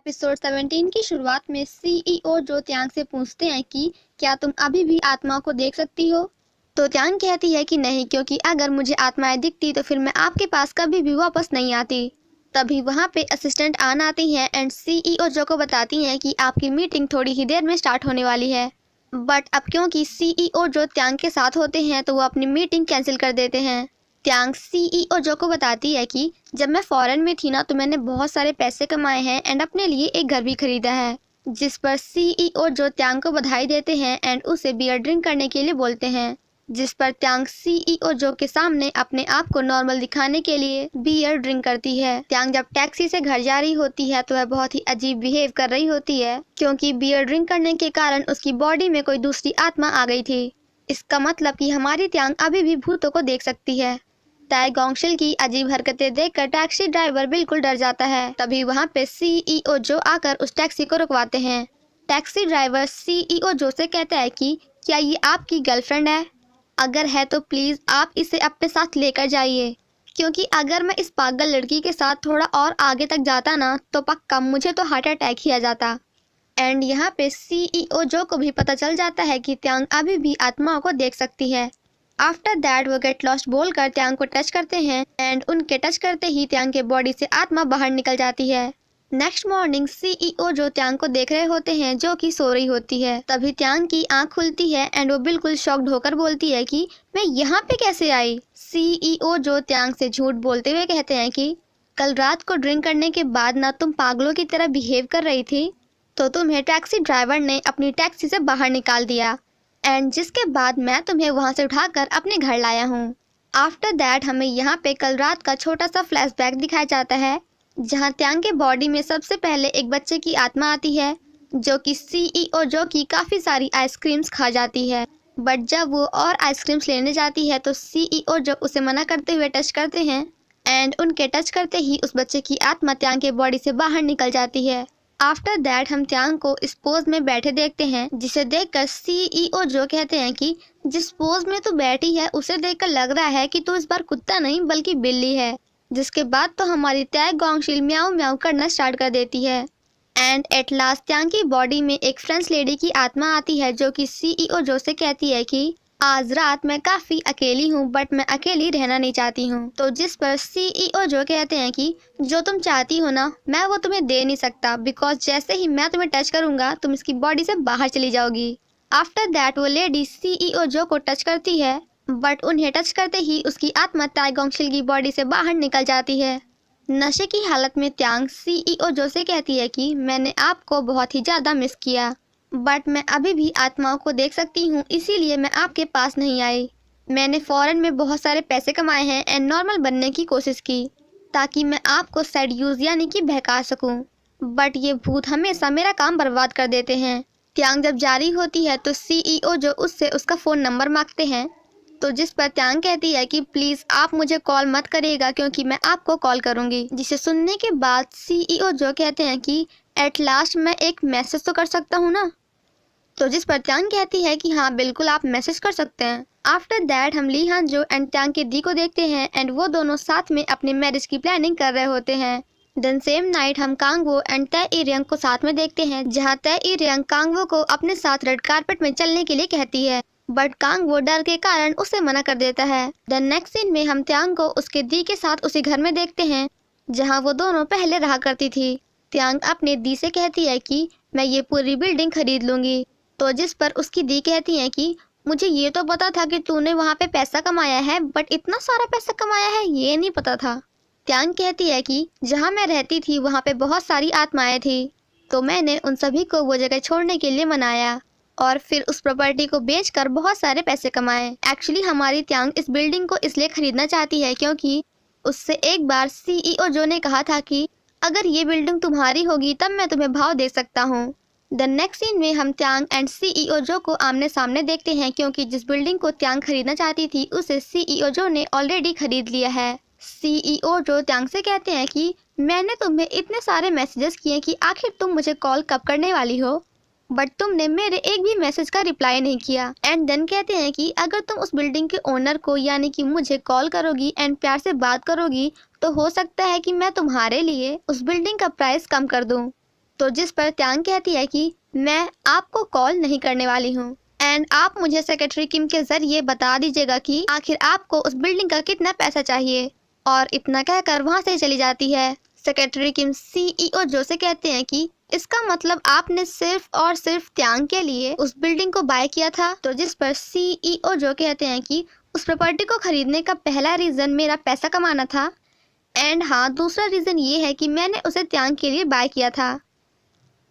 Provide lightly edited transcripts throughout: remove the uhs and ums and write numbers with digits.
Episode 17 की शुरुआत में सीईओ जो त्यांग से पूछते हैं कि क्या तुम अभी भी आत्माओं को देख सकती हो। तो त्यांग कहती है कि नहीं, क्योंकि अगर मुझे आत्माएं दिखती तो फिर मैं आपके पास कभी भी वापस नहीं आती। तभी वहाँ पे असिस्टेंट आन आती हैं एंड सीईओ जो को बताती हैं कि आपकी मीटिंग थोड़ी ही देर में स्टार्ट होने वाली है। बट अब क्योंकि सीईओ जो त्यांग के साथ होते हैं तो वो अपनी मीटिंग कैंसिल कर देते हैं। त्यांग सीईओ जो को बताती है कि जब मैं फॉरेन में थी ना तो मैंने बहुत सारे पैसे कमाए हैं एंड अपने लिए एक घर भी खरीदा है। जिस पर सीईओ जो त्यांग को बधाई देते हैं एंड उसे बियर ड्रिंक करने के लिए बोलते हैं। जिस पर त्यांग सीईओ जो के सामने अपने आप को नॉर्मल दिखाने के लिए बियर ड्रिंक करती है। त्यांग जब टैक्सी से घर जा रही होती है तो वह बहुत ही अजीब बिहेव कर रही होती है, क्योंकि बियर ड्रिंक करने के कारण उसकी बॉडी में कोई दूसरी आत्मा आ गई थी। इसका मतलब कि हमारी त्यांग अभी भी भूतों को देख सकती है। ताई गोंगशिल की अजीब हरकतें देखकर टैक्सी ड्राइवर बिल्कुल डर जाता है। तभी वहाँ पे सीईओ जो आकर उस टैक्सी को रुकवाते हैं। टैक्सी ड्राइवर सीईओ जो से कहता है कि क्या ये आपकी गर्लफ्रेंड है? अगर है तो प्लीज आप इसे अपने साथ लेकर जाइए, क्योंकि अगर मैं इस पागल लड़की के साथ थोड़ा और आगे तक जाता ना तो पक्का मुझे तो हार्ट अटैक ही आ जाता। एंड यहाँ पे सीईओ जो को भी पता चल जाता है कि त्यांग अभी भी आत्माओं को देख सकती है। आफ्टर दैट वो गेट लॉस्ट बोलकर त्यांग को टच करते हैं एंड उनके टच करते ही त्यांग के बॉडी से आत्मा बाहर निकल जाती है। नेक्स्ट मॉर्निंग सीईओ जो त्यांग को देख रहे होते हैं जो कि सो रही होती है। तभी त्यांग की आंख खुलती है एंड वो बिल्कुल शॉक्ड होकर बोलती है कि मैं यहाँ पे कैसे आई। सीईओ जो त्यांग से झूठ बोलते हुए कहते हैं कि कल रात को ड्रिंक करने के बाद ना तुम पागलों की तरह बिहेव कर रही थी तो तुम्हें टैक्सी ड्राइवर ने अपनी टैक्सी से बाहर निकाल दिया एंड जिसके बाद मैं तुम्हें वहां से उठाकर अपने घर लाया हूँ। आफ्टर दैट हमें यहाँ पे कल रात का छोटा सा फ्लैशबैक दिखाया जाता है, जहाँ त्यांग के बॉडी में सबसे पहले एक बच्चे की आत्मा आती है जो कि सीईओ जो की काफ़ी सारी आइसक्रीम्स खा जाती है। बट जब वो और आइसक्रीम्स लेने जाती है तो सीईओ जो उसे मना करते हुए टच करते हैं एंड उनके टच करते ही उस बच्चे की आत्मा त्यांग के बॉडी से बाहर निकल जाती है। आफ्टर दैट हम त्यांग को इस पोज में बैठे देखते हैं, जिसे देखकर सीईओ जो कहते हैं कि जिस पोज में तू बैठी है उसे देखकर लग रहा है कि तू इस बार कुत्ता नहीं बल्कि बिल्ली है। जिसके बाद तो हमारी ताई गोंगशिल म्याऊ म्याऊ करना स्टार्ट कर देती है एंड एट लास्ट त्यांग की बॉडी में एक फ्रेंच लेडी की आत्मा आती है जो कि सीईओ जो से कहती है कि आज रात मैं काफ़ी अकेली हूँ बट मैं अकेली रहना नहीं चाहती हूँ। तो जिस पर सीईओ जो कहते हैं कि जो तुम चाहती हो ना मैं वो तुम्हें दे नहीं सकता, बिकॉज जैसे ही मैं तुम्हें टच करूँगा तुम इसकी बॉडी से बाहर चली जाओगी। आफ्टर दैट वो लेडी सीईओ जो को टच करती है बट उन्हें टच करते ही उसकी आत्मा ताई गोंगशिल की बॉडी से बाहर निकल जाती है। नशे की हालत में त्यांग सीईओ जो से कहती है कि मैंने आपको बहुत ही ज़्यादा मिस किया बट मैं अभी भी आत्माओं को देख सकती हूँ, इसीलिए मैं आपके पास नहीं आई। मैंने फॉरेन में बहुत सारे पैसे कमाए हैं एंड नॉर्मल बनने की कोशिश की ताकि मैं आपको सेड्यूस यानी कि बहका सकूं, बट ये भूत हमेशा मेरा काम बर्बाद कर देते हैं। त्यांग जब जा रही होती है तो सीईओ जो उससे उसका फ़ोन नंबर मांगते हैं, तो जिस पर त्यांग कहती है कि प्लीज़ आप मुझे कॉल मत करिएगा क्योंकि मैं आपको कॉल करूँगी। जिसे सुनने के बाद सीईओ जो कहते हैं कि एट लास्ट मैं एक मैसेज तो कर सकता हूँ ना। तो जिस पर त्यांग कहती है कि हाँ बिल्कुल आप मैसेज कर सकते हैं। आफ्टर दैट हम ली हान जो एंड त्यांग के दी को देखते हैं एंड वो दोनों साथ में अपने मैरिज की प्लानिंग कर रहे होते हैं। देन सेम नाइट हम कांगवो एंड तय इरियंग को साथ में देखते हैं, जहाँ तय इरियंग कांगवो को अपने साथ रेड कारपेट में चलने के लिए कहती है बट कांगवो डर के कारण उसे मना कर देता है। देन नेक्स्ट सीन में हम त्यांग को उसके दी के साथ उसी घर में देखते हैं जहाँ वो दोनों पहले रहा करती थी। त्यांग अपने दी से कहती है कि मैं ये पूरी बिल्डिंग खरीद लूंगी। तो जिस पर उसकी दी कहती है कि मुझे ये तो पता था कि तूने वहाँ पे पैसा कमाया है बट इतना सारा पैसा कमाया है ये नहीं पता था। त्यांग कहती है कि जहाँ मैं रहती थी वहाँ पे बहुत सारी आत्माएं थी तो मैंने उन सभी को वो जगह छोड़ने के लिए मनाया और फिर उस प्रॉपर्टी को बेचकर बहुत सारे पैसे कमाए। एक्चुअली हमारी त्यांग इस बिल्डिंग को इसलिए खरीदना चाहती है क्योंकि उससे एक बार सीईओ जो ने कहा था कि अगर ये बिल्डिंग तुम्हारी होगी तब मैं तुम्हें भाव दे सकता हूँ। द नेक्स्ट सीन में हम त्यांग एंड सीईओ जो को आमने सामने देखते हैं, क्योंकि जिस बिल्डिंग को त्यांग खरीदना चाहती थी उसे सीईओ जो ने ऑलरेडी खरीद लिया है। सीईओ जो त्यांग से कहते हैं कि मैंने तुम्हें इतने सारे मैसेजेस किए कि आखिर तुम मुझे कॉल कब करने वाली हो, बट तुमने मेरे एक भी मैसेज का रिप्लाई नहीं किया। एंड देन कहते हैं कि अगर तुम उस बिल्डिंग के ओनर को यानी कि मुझे कॉल करोगी एंड प्यार से बात करोगी तो हो सकता है कि मैं तुम्हारे लिए उस बिल्डिंग का प्राइस कम कर दूं। तो जिस पर त्यांग कहती है कि मैं आपको कॉल नहीं करने वाली हूँ एंड आप मुझे सेक्रेटरी किम के जरिए बता दीजिएगा कि आखिर आपको उस बिल्डिंग का कितना पैसा चाहिए। और इतना कहकर वहाँ से चली जाती है। सेक्रेटरी किम सीईओ जो से कहते हैं कि इसका मतलब आपने सिर्फ और सिर्फ त्यांग के लिए उस बिल्डिंग को बाय किया था। तो जिस पर सीईओ जो कहते हैं कि उस प्रॉपर्टी को खरीदने का पहला रीजन मेरा पैसा कमाना था एंड हाँ, दूसरा रीजन ये है कि मैंने उसे त्यांग के लिए बाय किया था।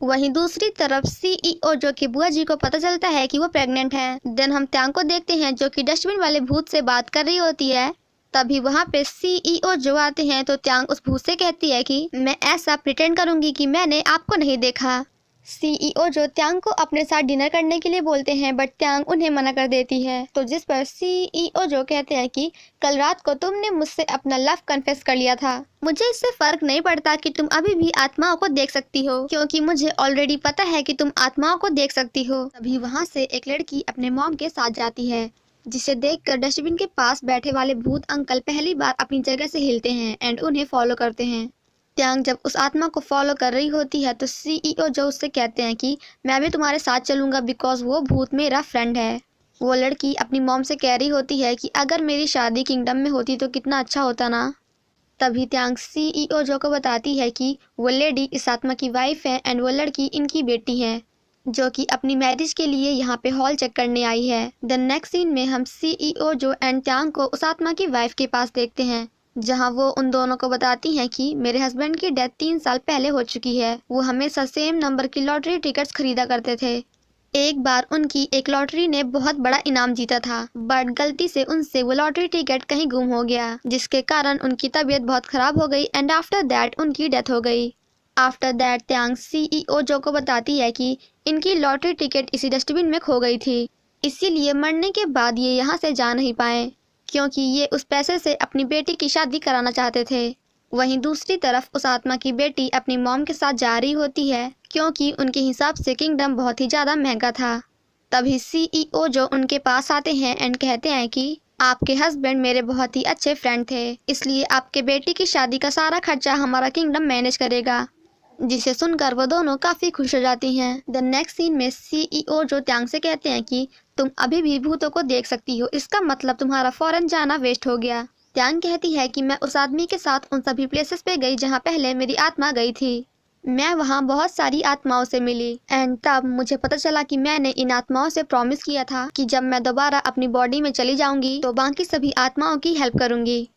वहीं दूसरी तरफ सीईओ जो कि बुआ जी को पता चलता है कि वो प्रेग्नेंट है। देन हम त्यांग को देखते हैं जो कि डस्टबिन वाले भूत से बात कर रही होती है। तभी वहाँ पे सीईओ जो आते हैं तो त्यांग उस भूत से कहती है कि मैं ऐसा प्रिटेंड करूंगी कि मैंने आपको नहीं देखा। सीईओ जो त्यांग को अपने साथ डिनर करने के लिए बोलते हैं बट त्यांग उन्हें मना कर देती है। तो जिस पर सीईओ जो कहते हैं कि कल रात को तुमने मुझसे अपना लव कन्फेस कर लिया था। मुझे इससे फर्क नहीं पड़ता कि तुम अभी भी आत्माओं को देख सकती हो, क्योंकि मुझे ऑलरेडी पता है कि तुम आत्माओं को देख सकती हो। तभी वहाँ से एक लड़की अपने मॉम के साथ जाती है, जिसे देखकर डस्टबिन के पास बैठे वाले भूत अंकल पहली बार अपनी जगह से हिलते हैं एंड उन्हें फॉलो करते हैं। त्यांग जब उस आत्मा को फॉलो कर रही होती है तो सीईओ जो उससे कहते हैं कि मैं भी तुम्हारे साथ चलूंगा बिकॉज वो भूत मेरा फ्रेंड है। वो लड़की अपनी मॉम से कह रही होती है कि अगर मेरी शादी किंगडम में होती तो कितना अच्छा होता ना। तभी त्यांग सीईओ जो को बताती है कि वो लेडी इस आत्मा की वाइफ है एंड वो लड़की इनकी बेटी है, जो कि अपनी मैरिज के लिए यहाँ पे हॉल चेक करने आई है। द नेक्स्ट सीन में हम सीईओ जो एंड त्यांग को उस आत्मा की वाइफ के पास देखते हैं, जहां वो उन दोनों को बताती हैं कि मेरे हस्बैंड की डेथ 3 साल पहले हो चुकी है। वो हमेशा सेम नंबर की लॉटरी टिकट्स खरीदा करते थे। एक बार उनकी एक लॉटरी ने बहुत बड़ा इनाम जीता था बट गलती से उनसे वो लॉटरी टिकट कहीं गुम हो गया, जिसके कारण उनकी तबीयत बहुत खराब हो गई एंड आफ्टर दैट उनकी डेथ हो गई। आफ्टर दैट त्यांग सीईओ जो को बताती है कि इनकी लॉटरी टिकट इसी डस्टबिन में खो गई थी, इसीलिए मरने के बाद ये यहाँ से जा नहीं पाए, क्योंकि ये उस पैसे से अपनी बेटी की शादी कराना चाहते थे। वहीं दूसरी तरफ उस आत्मा की बेटी अपनी मॉम के साथ जा रही होती है, क्योंकि उनके हिसाब से किंगडम बहुत ही ज़्यादा महंगा था। तभी सीईओ जो उनके पास आते हैं एंड कहते हैं कि आपके हस्बैंड मेरे बहुत ही अच्छे फ्रेंड थे, इसलिए आपके बेटी की शादी का सारा खर्चा हमारा किंगडम मैनेज करेगा। जिसे सुनकर वो दोनों काफी खुश हो जाती हैं। द नेक्स्ट सीन में सीईओ जो त्यांग से कहते हैं कि तुम अभी भी भूतों को देख सकती हो, इसका मतलब तुम्हारा फॉरेन जाना वेस्ट हो गया। त्यांग कहती है कि मैं उस आदमी के साथ उन सभी प्लेसेस पे गई जहाँ पहले मेरी आत्मा गई थी। मैं वहाँ बहुत सारी आत्माओं से मिली एंड तब मुझे पता चला कि मैंने इन आत्माओं से प्रॉमिस किया था कि जब मैं दोबारा अपनी बॉडी में चली जाऊंगी तो बाकी सभी आत्माओं की हेल्प करूंगी।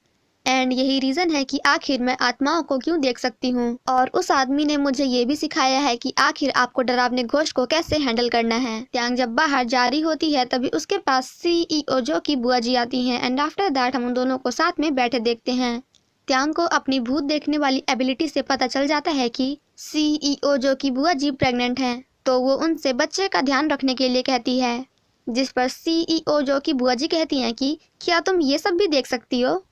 एंड यही रीज़न है कि आखिर मैं आत्माओं को क्यों देख सकती हूँ। और उस आदमी ने मुझे ये भी सिखाया है कि आखिर आपको डरावने घोस्ट को कैसे हैंडल करना है। त्यांग जब बाहर जा रही होती है तभी उसके पास सीईओ जो की बुआ जी आती हैं एंड आफ्टर दैट हम उन दोनों को साथ में बैठे देखते हैं। त्यांग को अपनी भूत देखने वाली एबिलिटी से पता चल जाता है कि सीईओ जो की बुआ जी प्रेग्नेंट हैं, तो वो उनसे बच्चे का ध्यान रखने के लिए कहती है। जिस पर सीईओ जो की बुआ जी कहती हैं कि क्या तुम ये सब भी देख सकती हो।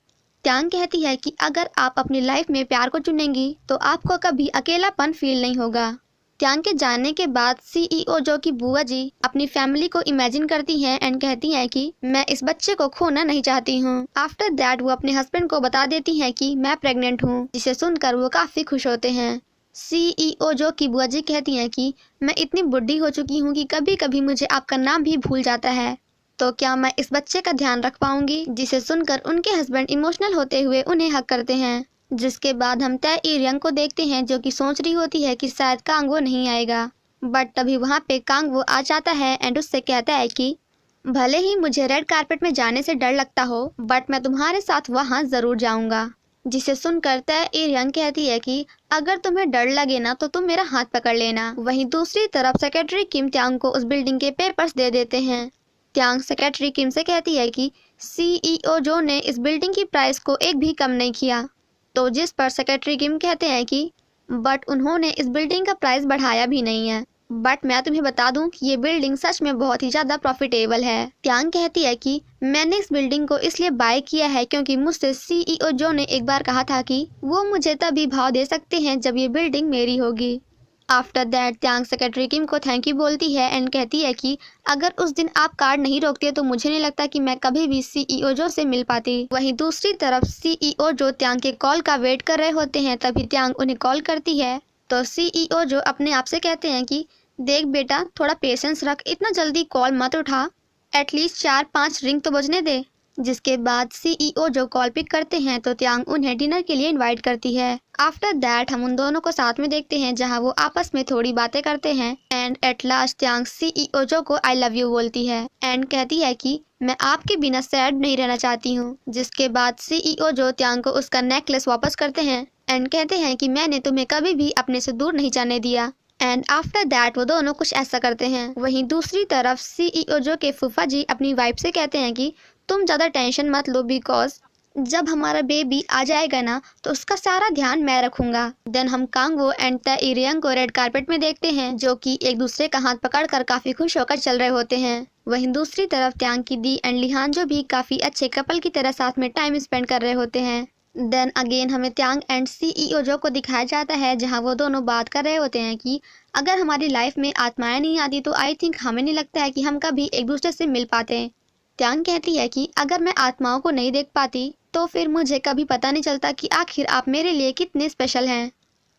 त्यांग कहती है कि अगर आप अपनी लाइफ में प्यार को चुनेंगी तो आपको कभी अकेलापन फील नहीं होगा। त्यांग के जाने के बाद सीईओ जो की बुआ जी अपनी फैमिली को इमेजिन करती हैं एंड कहती हैं कि मैं इस बच्चे को खोना नहीं चाहती हूँ। आफ्टर दैट वो अपने हस्बैंड को बता देती हैं कि मैं प्रेग्नेंट हूँ, जिसे सुनकर वो काफी खुश होते हैं। सीईओ जो की बुआ जी कहती हैं कि मैं इतनी बुढ़ी हो चुकी हूँ कि कभी कभी मुझे आपका नाम भी भूल जाता है, तो क्या मैं इस बच्चे का ध्यान रख पाऊंगी। जिसे सुनकर उनके हस्बैंड इमोशनल होते हुए उन्हें हक करते हैं। जिसके बाद हम तय इरियंग को देखते हैं जो कि सोच रही होती है कि शायद कांगो नहीं आएगा, बट तभी वहाँ पे कांगो आ जाता है एंड उससे कहता है कि भले ही मुझे रेड कारपेट में जाने से डर लगता हो बट मैं तुम्हारे साथ वहाँ जरूर जाऊंगा। जिसे सुनकर तय इरियंग कहती है कि अगर तुम्हें डर लगे ना तो तुम मेरा हाथ पकड़ लेना। वहीं दूसरी तरफ सेक्रेटरी किम त्यांग को उस बिल्डिंग के पेपर्स दे देते हैं। त्यांग सेक्रेटरी किम से कहती है कि सीईओ जो ने इस बिल्डिंग की प्राइस को एक भी कम नहीं किया। तो जिस पर सेक्रेटरी किम कहते हैं कि बट उन्होंने इस बिल्डिंग का प्राइस बढ़ाया भी नहीं है, बट मैं तुम्हें बता दूं कि ये बिल्डिंग सच में बहुत ही ज़्यादा प्रॉफिटेबल है। त्यांग कहती है कि मैंने इस बिल्डिंग को इसलिए बाय किया है क्योंकि मुझसे सीईओ जो ने एक बार कहा था कि वो मुझे तभी भाव दे सकते हैं जब ये बिल्डिंग मेरी होगी। आफ्टर दैट त्यांग सेक्रेटरी किम को थैंक यू बोलती है एंड कहती है कि अगर उस दिन आप कार नहीं रोकते तो मुझे नहीं लगता कि मैं कभी भी सीईओ जो से मिल पाती। वहीं दूसरी तरफ सीईओ जो त्यांग के कॉल का वेट कर रहे होते हैं, तभी त्यांग उन्हें कॉल करती है तो सीईओ जो अपने आप से कहते हैं कि देख बेटा, थोड़ा पेशेंस रख, इतना जल्दी कॉल मत उठा, एटलीस्ट 4-5 रिंग तो बजने दे। जिसके बाद सीईओ जो कॉल पिक करते हैं तो त्यांग उन्हें डिनर के लिए इनवाइट करती है। आफ्टर दैट हम उन दोनों को साथ में देखते हैं जहां वो आपस में थोड़ी बातें करते हैं एंड एट लास्ट त्यांग सीईओ जो को आई लव यू बोलती है एंड कहती है कि मैं आपके बिना सैड नहीं रहना चाहती हूँ। जिसके बाद सीईओ जो त्यांग को उसका नेकलेस वापस करते हैं एंड कहते हैं कि मैंने तुम्हें कभी भी अपने से दूर नहीं जाने दिया। एंड आफ्टर दैट वो दोनों कुछ ऐसा करते हैं। वहीं दूसरी तरफ सीईओ जो के फूफा जी अपनी वाइफ से कहते हैं कि तुम ज़्यादा टेंशन मत लो, बिकॉज जब हमारा बेबी आ जाएगा ना तो उसका सारा ध्यान मैं रखूंगा। देन हम कांगवो एंड तइरियंग को रेड कारपेट में देखते हैं जो कि एक दूसरे का हाथ पकड़कर काफी खुश होकर चल रहे होते हैं। वहीं दूसरी तरफ त्यांग की दी एंड लिहान जो भी काफी अच्छे कपल की तरह साथ में टाइम स्पेंड कर रहे होते हैं। देन अगेन हमें त्यांग एंड सीईओ जो को दिखाया जाता है जहां वो दोनों बात कर रहे होते हैं कि अगर हमारी लाइफ में आत्माएं नहीं आती तो आई थिंक हमें नहीं लगता है कि हम कभी एक दूसरे से मिल पाते हैं। त्यांग कहती है कि अगर मैं आत्माओं को नहीं देख पाती तो फिर मुझे कभी पता नहीं चलता कि आखिर आप मेरे लिए कितने स्पेशल हैं।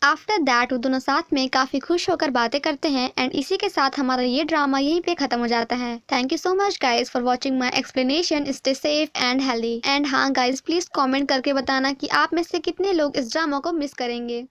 आफ्टर दैट वो दोनों साथ में काफ़ी खुश होकर बातें करते हैं एंड इसी के साथ हमारा ये ड्रामा यहीं पे ख़त्म हो जाता है। Thank you so much guys for watching my explanation. Stay safe and healthy and हाँ गाइज, प्लीज़ कमेंट करके बताना कि आप में से कितने लोग इस ड्रामा को मिस करेंगे।